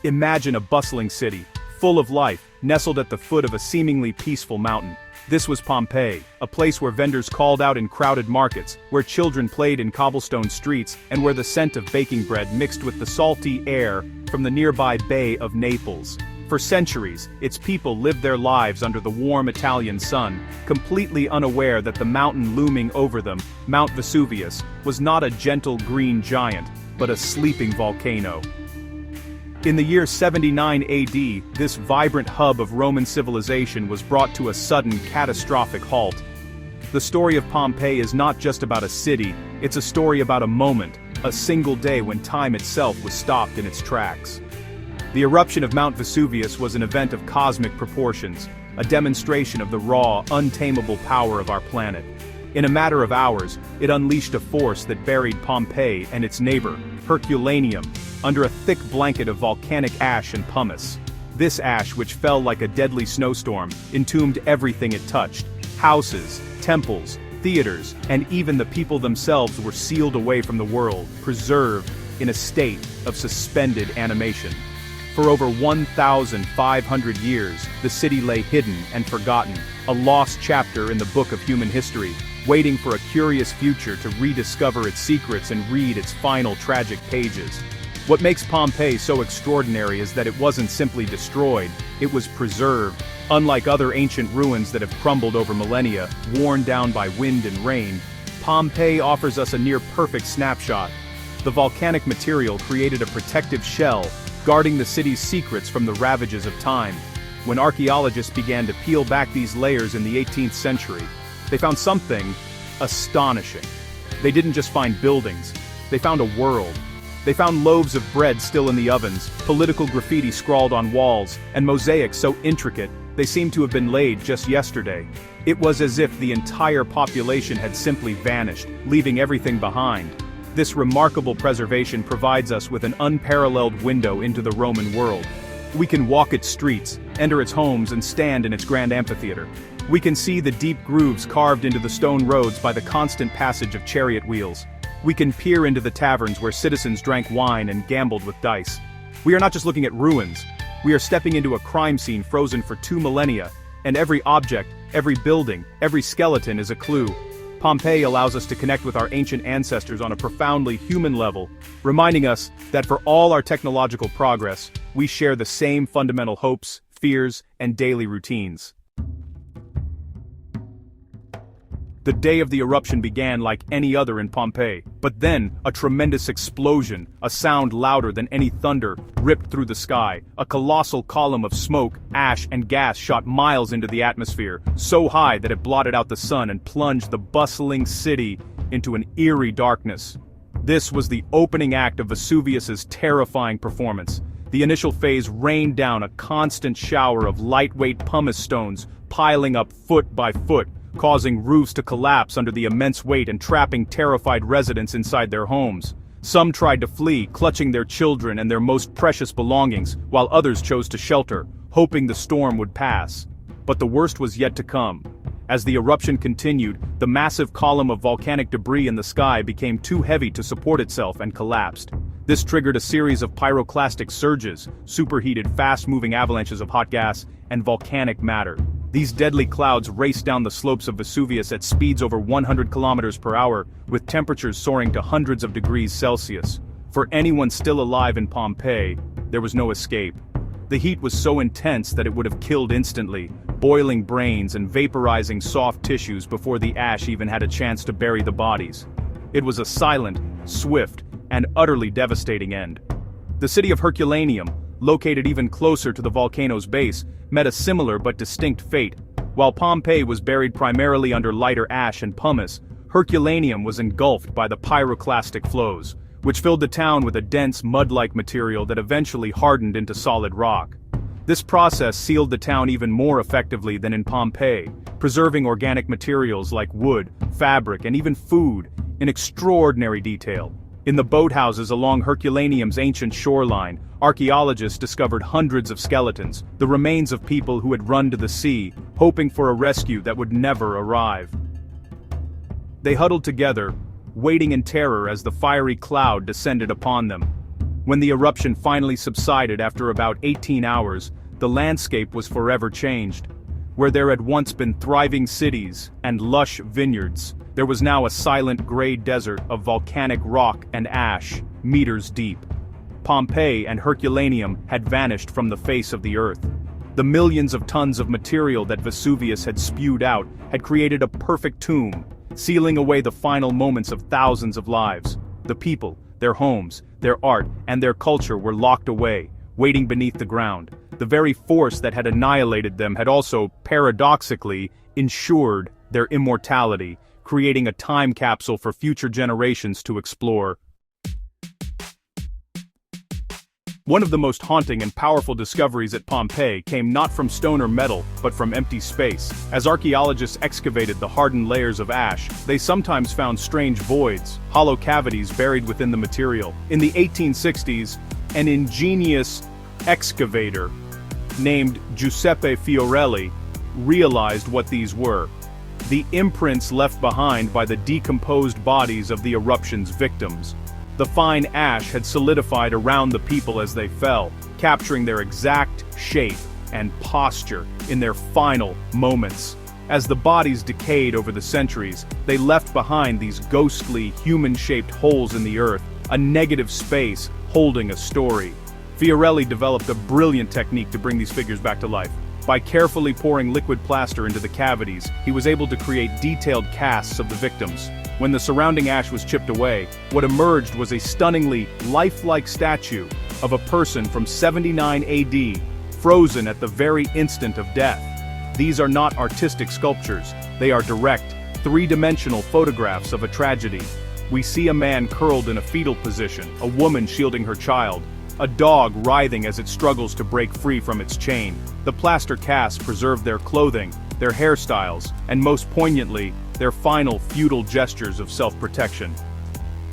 Imagine a bustling city, full of life, nestled at the foot of a seemingly peaceful mountain. This was Pompeii, a place where vendors called out in crowded markets, where children played in cobblestone streets, and where the scent of baking bread mixed with the salty air from the nearby Bay of Naples. For centuries, its people lived their lives under the warm Italian sun, completely unaware that the mountain looming over them, Mount Vesuvius, was not a gentle green giant, but a sleeping volcano. In the year 79 AD, this vibrant hub of Roman civilization was brought to a sudden, catastrophic halt. The story of Pompeii is not just about a city, it's a story about a moment, a single day when time itself was stopped in its tracks. The eruption of Mount Vesuvius was an event of cosmic proportions, a demonstration of the raw, untamable power of our planet. In a matter of hours, it unleashed a force that buried Pompeii and its neighbor, Herculaneum, under a thick blanket of volcanic ash and pumice. This ash, which fell like a deadly snowstorm, entombed everything it touched. Houses, temples, theaters, and even the people themselves were sealed away from the world, preserved in a state of suspended animation. For over 1,500 years, the city lay hidden and forgotten, a lost chapter in the book of human history, waiting for a curious future to rediscover its secrets and read its final tragic pages. What makes Pompeii so extraordinary is that it wasn't simply destroyed, it was preserved. Unlike other ancient ruins that have crumbled over millennia, worn down by wind and rain, Pompeii offers us a near-perfect snapshot. The volcanic material created a protective shell, guarding the city's secrets from the ravages of time. When archaeologists began to peel back these layers in the 18th century, they found something astonishing. They didn't just find buildings, they found a world. They found loaves of bread still in the ovens, political graffiti scrawled on walls, and mosaics so intricate they seemed to have been laid just yesterday. It was as if the entire population had simply vanished, leaving everything behind. This remarkable preservation provides us with an unparalleled window into the Roman world. We can walk its streets, enter its homes, and stand in its grand amphitheater. We can see the deep grooves carved into the stone roads by the constant passage of chariot wheels. We can peer into the taverns where citizens drank wine and gambled with dice. We are not just looking at ruins, we are stepping into a crime scene frozen for 2 millennia, and every object, every building, every skeleton is a clue. Pompeii allows us to connect with our ancient ancestors on a profoundly human level, reminding us that for all our technological progress, we share the same fundamental hopes, fears, and daily routines. The day of the eruption began like any other in Pompeii, but then, a tremendous explosion, a sound louder than any thunder, ripped through the sky. A colossal column of smoke, ash, and gas shot miles into the atmosphere, so high that it blotted out the sun and plunged the bustling city into an eerie darkness. This was the opening act of Vesuvius's terrifying performance. The initial phase rained down a constant shower of lightweight pumice stones, piling up foot by foot, causing roofs to collapse under the immense weight and trapping terrified residents inside their homes. Some tried to flee, clutching their children and their most precious belongings, while others chose to shelter, hoping the storm would pass. But the worst was yet to come. As the eruption continued, the massive column of volcanic debris in the sky became too heavy to support itself and collapsed. This triggered a series of pyroclastic surges, superheated fast-moving avalanches of hot gas, and volcanic matter. These deadly clouds raced down the slopes of Vesuvius at speeds over 100 kilometers per hour, with temperatures soaring to hundreds of degrees Celsius. For anyone still alive in Pompeii, there was no escape. The heat was so intense that it would have killed instantly, boiling brains and vaporizing soft tissues before the ash even had a chance to bury the bodies. It was a silent, swift, and utterly devastating end. The city of Herculaneum, located even closer to the volcano's base, met a similar but distinct fate. While Pompeii was buried primarily under lighter ash and pumice, Herculaneum was engulfed by the pyroclastic flows, which filled the town with a dense mud-like material that eventually hardened into solid rock. This process sealed the town even more effectively than in Pompeii, preserving organic materials like wood, fabric, and even food in extraordinary detail. In the boathouses along Herculaneum's ancient shoreline, archaeologists discovered hundreds of skeletons, the remains of people who had run to the sea, hoping for a rescue that would never arrive. They huddled together, waiting in terror as the fiery cloud descended upon them. When the eruption finally subsided after about 18 hours, the landscape was forever changed. Where there had once been thriving cities and lush vineyards, there was now a silent gray desert of volcanic rock and ash, meters deep. Pompeii and Herculaneum had vanished from the face of the earth. The millions of tons of material that Vesuvius had spewed out had created a perfect tomb, sealing away the final moments of thousands of lives. The people, their homes, their art, and their culture were locked away, waiting beneath the ground. The very force that had annihilated them had also, paradoxically, ensured their immortality, creating a time capsule for future generations to explore. One of the most haunting and powerful discoveries at Pompeii came not from stone or metal, but from empty space. As archaeologists excavated the hardened layers of ash, they sometimes found strange voids, hollow cavities buried within the material. In the 1860s, an ingenious excavator named Giuseppe Fiorelli realized what these were: the imprints left behind by the decomposed bodies of the eruption's victims. The fine ash had solidified around the people as they fell, capturing their exact shape and posture in their final moments. As the bodies decayed over the centuries, they left behind these ghostly, human-shaped holes in the earth, a negative space holding a story. Fiorelli developed a brilliant technique to bring these figures back to life. By carefully pouring liquid plaster into the cavities, he was able to create detailed casts of the victims. When the surrounding ash was chipped away, what emerged was a stunningly lifelike statue of a person from 79 AD, frozen at the very instant of death. These are not artistic sculptures, they are direct, three-dimensional photographs of a tragedy. We see a man curled in a fetal position, a woman shielding her child, a dog writhing as it struggles to break free from its chain. The plaster casts preserve their clothing, their hairstyles, and most poignantly, their final futile gestures of self-protection.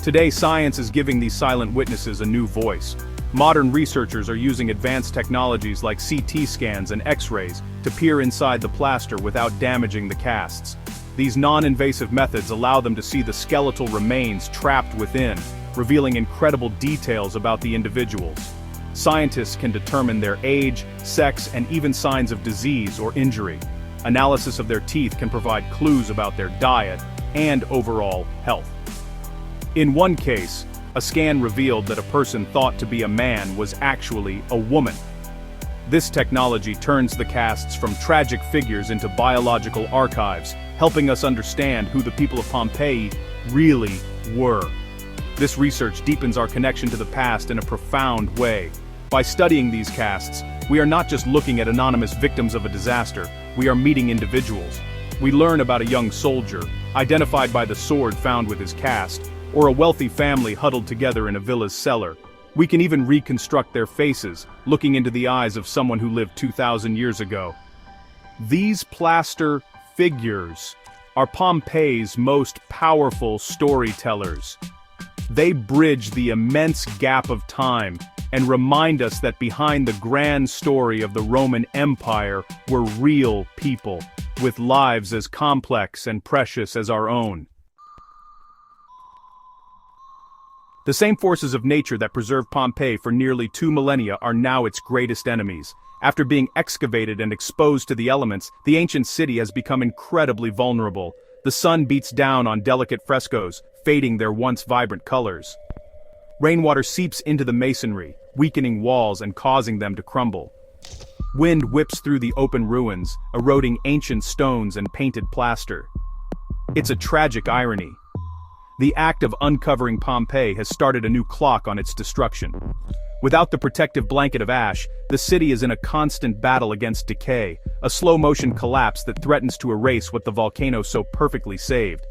Today, science is giving these silent witnesses a new voice. Modern researchers are using advanced technologies like CT scans and X-rays to peer inside the plaster without damaging the casts. These non-invasive methods allow them to see the skeletal remains trapped within, revealing incredible details about the individuals. Scientists can determine their age, sex, and even signs of disease or injury. Analysis of their teeth can provide clues about their diet and overall health. In one case, a scan revealed that a person thought to be a man was actually a woman. This technology turns the casts from tragic figures into biological archives, helping us understand who the people of Pompeii really were. This research deepens our connection to the past in a profound way. By studying these casts, we are not just looking at anonymous victims of a disaster, we are meeting individuals. We learn about a young soldier, identified by the sword found with his cast, or a wealthy family huddled together in a villa's cellar. We can even reconstruct their faces, looking into the eyes of someone who lived 2,000 years ago. These plaster figures are Pompeii's most powerful storytellers. They bridge the immense gap of time and remind us that behind the grand story of the Roman Empire were real people, with lives as complex and precious as our own. The same forces of nature that preserved Pompeii for nearly 2 millennia are now its greatest enemies. After being excavated and exposed to the elements, the ancient city has become incredibly vulnerable. The sun beats down on delicate frescoes, fading their once vibrant colors. Rainwater seeps into the masonry, weakening walls and causing them to crumble. Wind whips through the open ruins, eroding ancient stones and painted plaster. It's a tragic irony. The act of uncovering Pompeii has started a new clock on its destruction. Without the protective blanket of ash, the city is in a constant battle against decay, a slow-motion collapse that threatens to erase what the volcano so perfectly saved.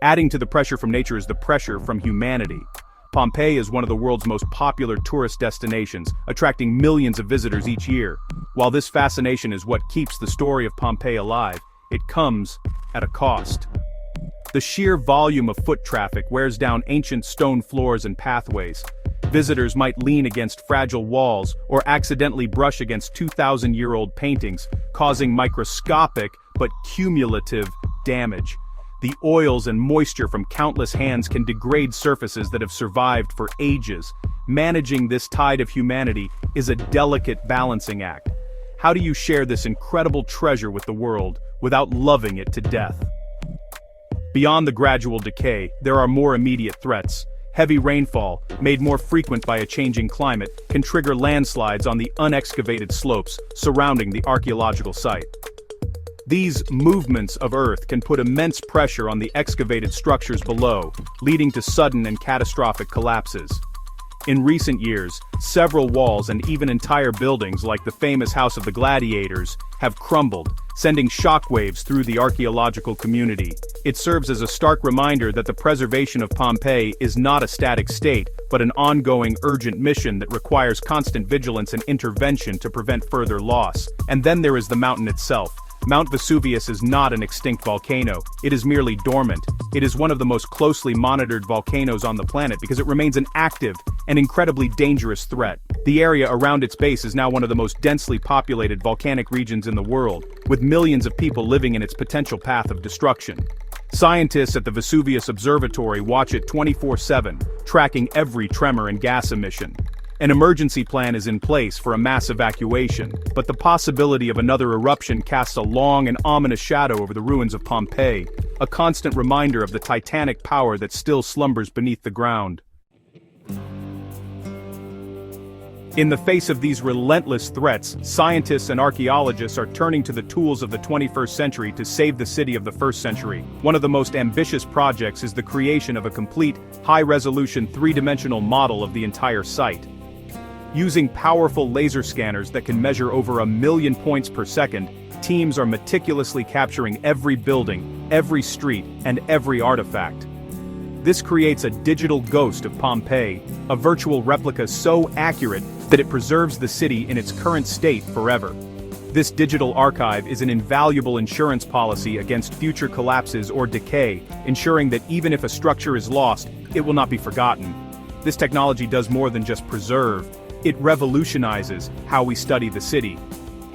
Adding to the pressure from nature is the pressure from humanity. Pompeii is one of the world's most popular tourist destinations, attracting millions of visitors each year. While this fascination is what keeps the story of Pompeii alive, it comes at a cost. The sheer volume of foot traffic wears down ancient stone floors and pathways. Visitors might lean against fragile walls or accidentally brush against 2,000-year-old paintings, causing microscopic but cumulative damage. The oils and moisture from countless hands can degrade surfaces that have survived for ages. Managing this tide of humanity is a delicate balancing act. How do you share this incredible treasure with the world without loving it to death? Beyond the gradual decay, there are more immediate threats. Heavy rainfall, made more frequent by a changing climate, can trigger landslides on the unexcavated slopes surrounding the archaeological site. These movements of Earth can put immense pressure on the excavated structures below, leading to sudden and catastrophic collapses. In recent years, several walls and even entire buildings like the famous House of the Gladiators have crumbled, sending shockwaves through the archaeological community. It serves as a stark reminder that the preservation of Pompeii is not a static state, but an ongoing, urgent mission that requires constant vigilance and intervention to prevent further loss. And then there is the mountain itself. Mount Vesuvius is not an extinct volcano, it is merely dormant. It is one of the most closely monitored volcanoes on the planet because it remains an active and incredibly dangerous threat. The area around its base is now one of the most densely populated volcanic regions in the world, with millions of people living in its potential path of destruction. Scientists at the Vesuvius Observatory watch it 24/7, tracking every tremor and gas emission. An emergency plan is in place for a mass evacuation, but the possibility of another eruption casts a long and ominous shadow over the ruins of Pompeii, a constant reminder of the titanic power that still slumbers beneath the ground. In the face of these relentless threats, scientists and archaeologists are turning to the tools of the 21st century to save the city of the 1st century. One of the most ambitious projects is the creation of a complete, high-resolution, three-dimensional model of the entire site. Using powerful laser scanners that can measure over 1 million points per second, teams are meticulously capturing every building, every street, and every artifact. This creates a digital ghost of Pompeii, a virtual replica so accurate that it preserves the city in its current state forever. This digital archive is an invaluable insurance policy against future collapses or decay, ensuring that even if a structure is lost, it will not be forgotten. This technology does more than just preserve. It revolutionizes how we study the city.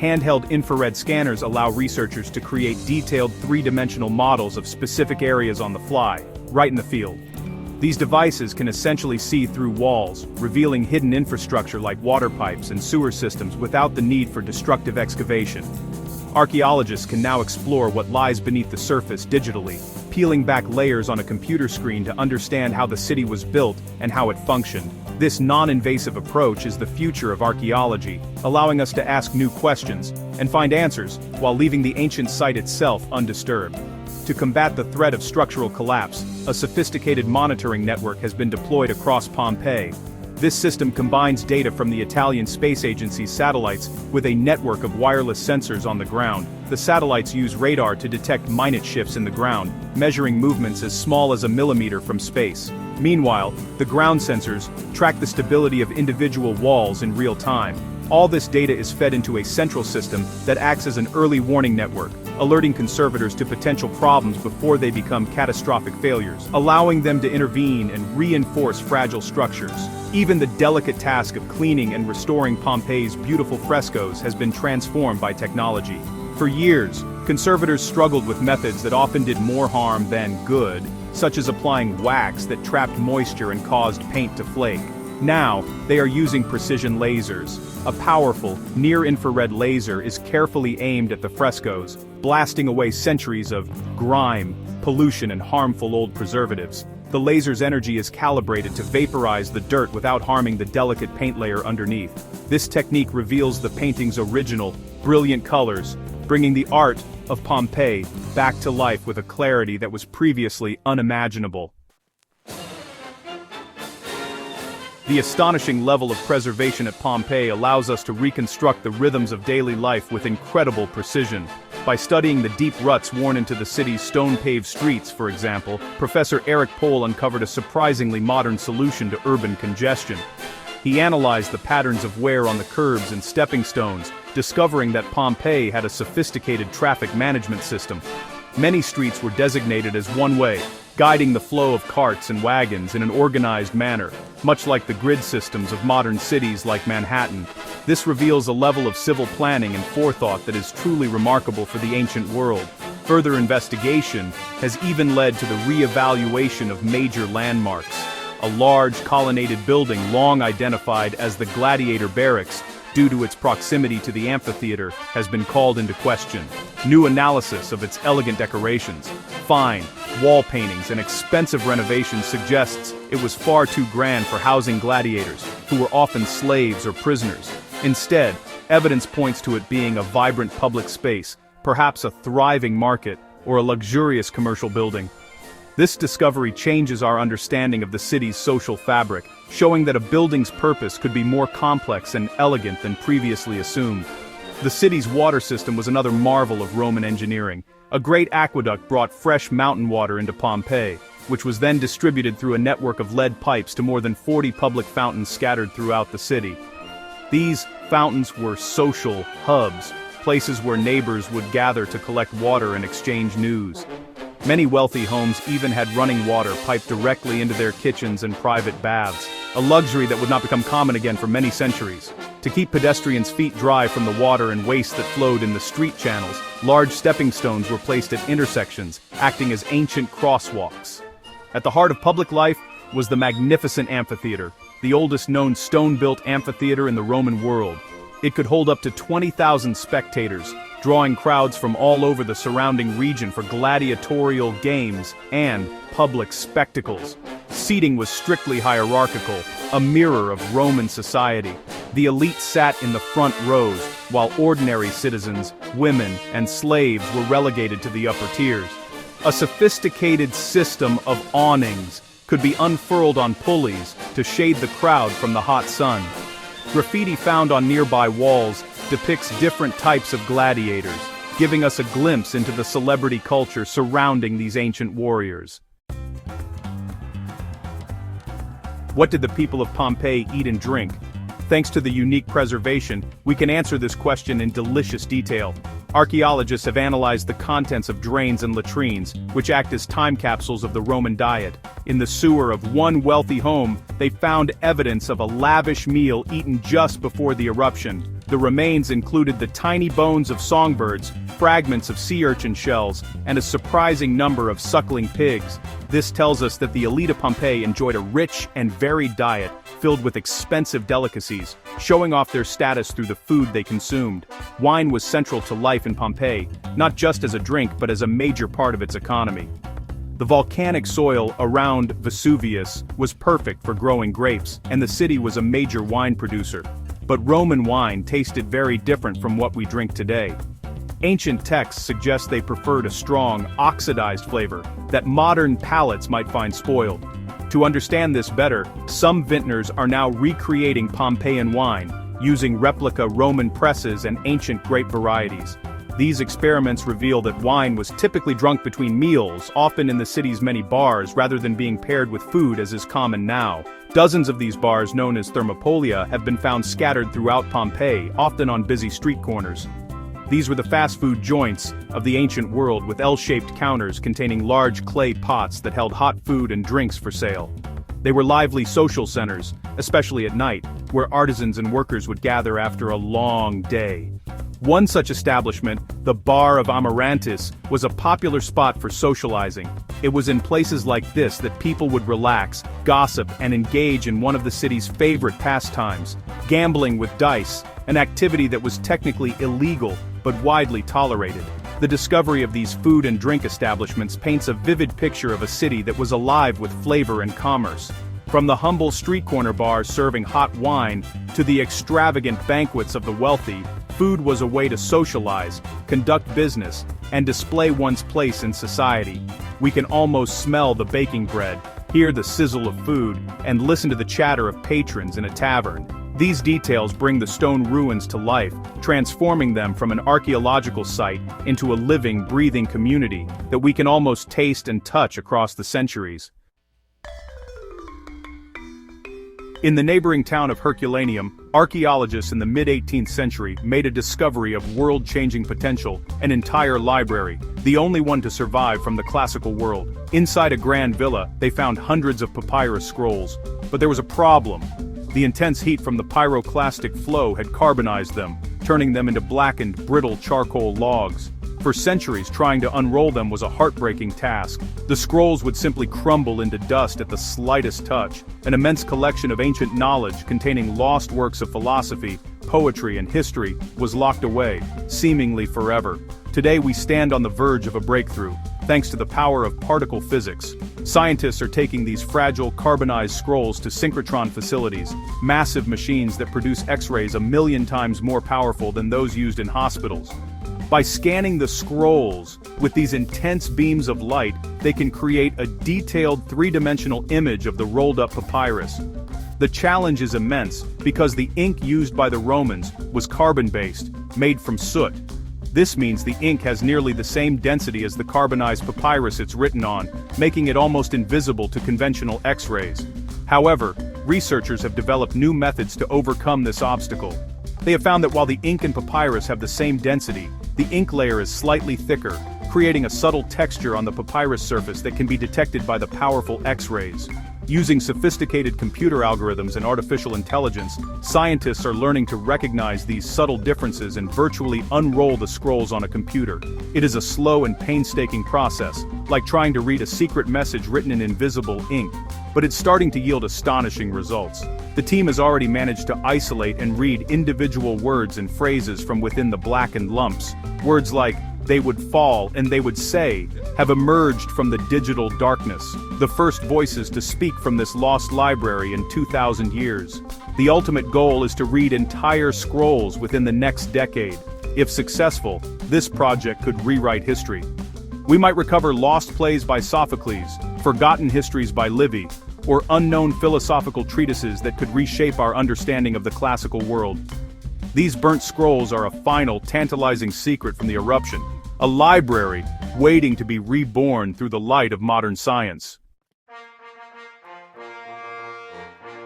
Handheld infrared scanners allow researchers to create detailed three-dimensional models of specific areas on the fly, right in the field. These devices can essentially see through walls, revealing hidden infrastructure like water pipes and sewer systems without the need for destructive excavation. Archaeologists can now explore what lies beneath the surface digitally, peeling back layers on a computer screen to understand how the city was built and how it functioned. This non-invasive approach is the future of archaeology, allowing us to ask new questions and find answers while leaving the ancient site itself undisturbed. To combat the threat of structural collapse, a sophisticated monitoring network has been deployed across Pompeii. This system combines data from the Italian Space Agency's satellites with a network of wireless sensors on the ground. The satellites use radar to detect minute shifts in the ground, measuring movements as small as a millimeter from space. Meanwhile, the ground sensors track the stability of individual walls in real time. All this data is fed into a central system that acts as an early warning network, alerting conservators to potential problems before they become catastrophic failures, allowing them to intervene and reinforce fragile structures. Even the delicate task of cleaning and restoring Pompeii's beautiful frescoes has been transformed by technology. For years, conservators struggled with methods that often did more harm than good, such as applying wax that trapped moisture and caused paint to flake. Now, they are using precision lasers. A powerful, near-infrared laser is carefully aimed at the frescoes, blasting away centuries of grime, pollution, and harmful old preservatives. The laser's energy is calibrated to vaporize the dirt without harming the delicate paint layer underneath. This technique reveals the painting's original, brilliant colors, bringing the art of Pompeii back to life with a clarity that was previously unimaginable. The astonishing level of preservation at Pompeii allows us to reconstruct the rhythms of daily life with incredible precision. By studying the deep ruts worn into the city's stone-paved streets, for example, Professor Eric Pohl uncovered a surprisingly modern solution to urban congestion. He analyzed the patterns of wear on the curbs and stepping stones, discovering that Pompeii had a sophisticated traffic management system. Many streets were designated as one-way, guiding the flow of carts and wagons in an organized manner, much like the grid systems of modern cities like Manhattan. This reveals a level of civil planning and forethought that is truly remarkable for the ancient world. Further investigation has even led to the re-evaluation of major landmarks. A large colonnaded building long identified as the Gladiator Barracks, due to its proximity to the amphitheater, has been called into question. New analysis of its elegant decorations, fine wall paintings and expensive renovations suggests it was far too grand for housing gladiators, who were often slaves or prisoners. Instead, evidence points to it being a vibrant public space, perhaps a thriving market or a luxurious commercial building. This discovery changes our understanding of the city's social fabric, showing that a building's purpose could be more complex and elegant than previously assumed. The city's water system was another marvel of Roman engineering. A great aqueduct brought fresh mountain water into Pompeii, which was then distributed through a network of lead pipes to more than 40 public fountains scattered throughout the city. These fountains were social hubs, places where neighbors would gather to collect water and exchange news. Many wealthy homes even had running water piped directly into their kitchens and private baths, a luxury that would not become common again for many centuries. To keep pedestrians' feet dry from the water and waste that flowed in the street channels, large stepping stones were placed at intersections, acting as ancient crosswalks. At the heart of public life was the magnificent amphitheater, the oldest known stone-built amphitheater in the Roman world. It could hold up to 20,000 spectators, drawing crowds from all over the surrounding region for gladiatorial games and public spectacles. Seating was strictly hierarchical, a mirror of Roman society. The elite sat in the front rows, while ordinary citizens, women, and slaves were relegated to the upper tiers. A sophisticated system of awnings could be unfurled on pulleys to shade the crowd from the hot sun. Graffiti found on nearby walls depicts different types of gladiators, giving us a glimpse into the celebrity culture surrounding these ancient warriors. What did the people of Pompeii eat and drink? Thanks to the unique preservation, we can answer this question in delicious detail. Archaeologists have analyzed the contents of drains and latrines, which act as time capsules of the Roman diet. In the sewer of one wealthy home, they found evidence of a lavish meal eaten just before the eruption. The remains included the tiny bones of songbirds, fragments of sea urchin shells, and a surprising number of suckling pigs. This tells us that the elite of Pompeii enjoyed a rich and varied diet, filled with expensive delicacies, showing off their status through the food they consumed. Wine was central to life in Pompeii, not just as a drink but as a major part of its economy. The volcanic soil around Vesuvius was perfect for growing grapes, and the city was a major wine producer. But Roman wine tasted very different from what we drink today. Ancient texts suggest they preferred a strong, oxidized flavor that modern palates might find spoiled. To understand this better, some vintners are now recreating Pompeian wine, using replica Roman presses and ancient grape varieties. These experiments reveal that wine was typically drunk between meals, often in the city's many bars, rather than being paired with food as is common now. Dozens of these bars, known as thermopolia, have been found scattered throughout Pompeii, often on busy street corners. These were the fast food joints of the ancient world, with L-shaped counters containing large clay pots that held hot food and drinks for sale. They were lively social centers, especially at night, where artisans and workers would gather after a long day. One such establishment, the Bar of Amarantis, was a popular spot for socializing. It was in places like this that people would relax, gossip, and engage in one of the city's favorite pastimes, gambling with dice, an activity that was technically illegal but widely tolerated. The discovery of these food and drink establishments paints a vivid picture of a city that was alive with flavor and commerce. From the humble street corner bars serving hot wine to the extravagant banquets of the wealthy, food was a way to socialize, conduct business, and display one's place in society. We can almost smell the baking bread, hear the sizzle of food, and listen to the chatter of patrons in a tavern. These details bring the stone ruins to life, transforming them from an archaeological site into a living, breathing community that we can almost taste and touch across the centuries. In the neighboring town of Herculaneum, archaeologists in the mid-18th century made a discovery of world-changing potential, an entire library, the only one to survive from the classical world. Inside a grand villa, they found hundreds of papyrus scrolls. But there was a problem. The intense heat from the pyroclastic flow had carbonized them, turning them into blackened, brittle charcoal logs. For centuries, trying to unroll them was a heartbreaking task. The scrolls would simply crumble into dust at the slightest touch. An immense collection of ancient knowledge containing lost works of philosophy, poetry, and history was locked away, seemingly forever. Today we stand on the verge of a breakthrough, thanks to the power of particle physics. Scientists are taking these fragile, carbonized scrolls to synchrotron facilities, massive machines that produce X-rays 1,000,000 times more powerful than those used in hospitals. By scanning the scrolls with these intense beams of light, they can create a detailed three-dimensional image of the rolled-up papyrus. The challenge is immense, because the ink used by the Romans was carbon-based, made from soot. This means the ink has nearly the same density as the carbonized papyrus it's written on, making it almost invisible to conventional X-rays. However, researchers have developed new methods to overcome this obstacle. They have found that while the ink and papyrus have the same density, the ink layer is slightly thicker, creating a subtle texture on the papyrus surface that can be detected by the powerful X-rays. Using sophisticated computer algorithms and artificial intelligence, scientists are learning to recognize these subtle differences and virtually unroll the scrolls on a computer. It is a slow and painstaking process, like trying to read a secret message written in invisible ink. But it's starting to yield astonishing results. The team has already managed to isolate and read individual words and phrases from within the blackened lumps. Words like, "they would fall" and "they would say" have emerged from the digital darkness, the first voices to speak from this lost library in 2,000 years. The ultimate goal is to read entire scrolls within the next decade. If successful, this project could rewrite history. We might recover lost plays by Sophocles, forgotten histories by Livy, or unknown philosophical treatises that could reshape our understanding of the classical world. These burnt scrolls are a final, tantalizing secret from the eruption, a library waiting to be reborn through the light of modern science.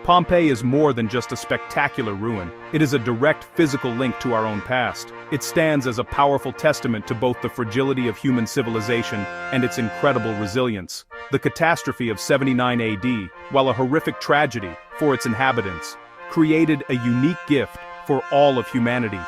Pompeii is more than just a spectacular ruin. It is a direct physical link to our own past. It stands as a powerful testament to both the fragility of human civilization and its incredible resilience. The catastrophe of 79 AD, while a horrific tragedy for its inhabitants, created a unique gift for all of humanity.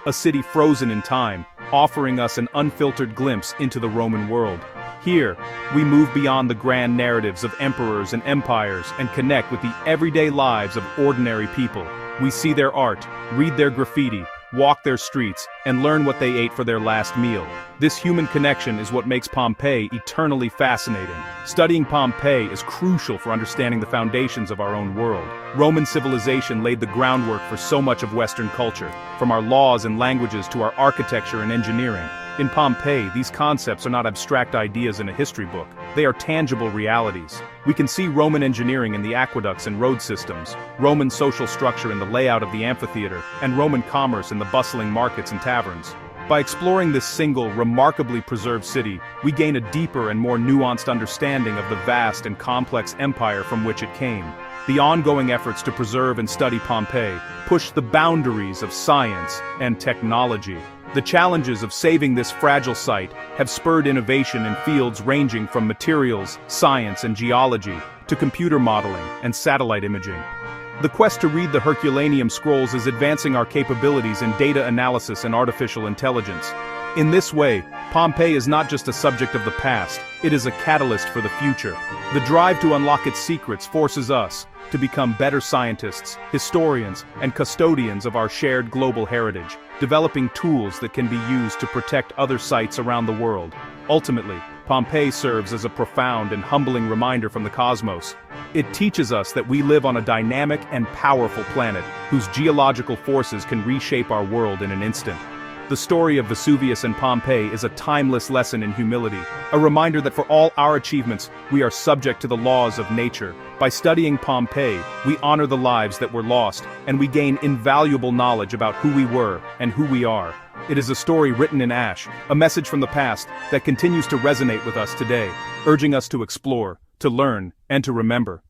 A city frozen in time, offering us an unfiltered glimpse into the Roman world. Here, we move beyond the grand narratives of emperors and empires and connect with the everyday lives of ordinary people. We see their art, read their graffiti, walk their streets, and learn what they ate for their last meal. This human connection is what makes Pompeii eternally fascinating. Studying Pompeii is crucial for understanding the foundations of our own world. Roman civilization laid the groundwork for so much of Western culture, from our laws and languages to our architecture and engineering. In Pompeii, these concepts are not abstract ideas in a history book. They are tangible realities. We can see Roman engineering in the aqueducts and road systems, Roman social structure in the layout of the amphitheater, and Roman commerce in the bustling markets and taverns. By exploring this single, remarkably preserved city, we gain a deeper and more nuanced understanding of the vast and complex empire from which it came. The ongoing efforts to preserve and study Pompeii push the boundaries of science and technology. The challenges of saving this fragile site have spurred innovation in fields ranging from materials, science, and geology, to computer modeling and satellite imaging. The quest to read the Herculaneum Scrolls is advancing our capabilities in data analysis and artificial intelligence. In this way, Pompeii is not just a subject of the past, it is a catalyst for the future. The drive to unlock its secrets forces us to become better scientists, historians, and custodians of our shared global heritage, developing tools that can be used to protect other sites around the world. Ultimately, Pompeii serves as a profound and humbling reminder from the cosmos. It teaches us that we live on a dynamic and powerful planet, whose geological forces can reshape our world in an instant. The story of Vesuvius and Pompeii is a timeless lesson in humility, a reminder that for all our achievements, we are subject to the laws of nature. By studying Pompeii, we honor the lives that were lost, and we gain invaluable knowledge about who we were and who we are. It is a story written in ash, a message from the past that continues to resonate with us today, urging us to explore, to learn, and to remember.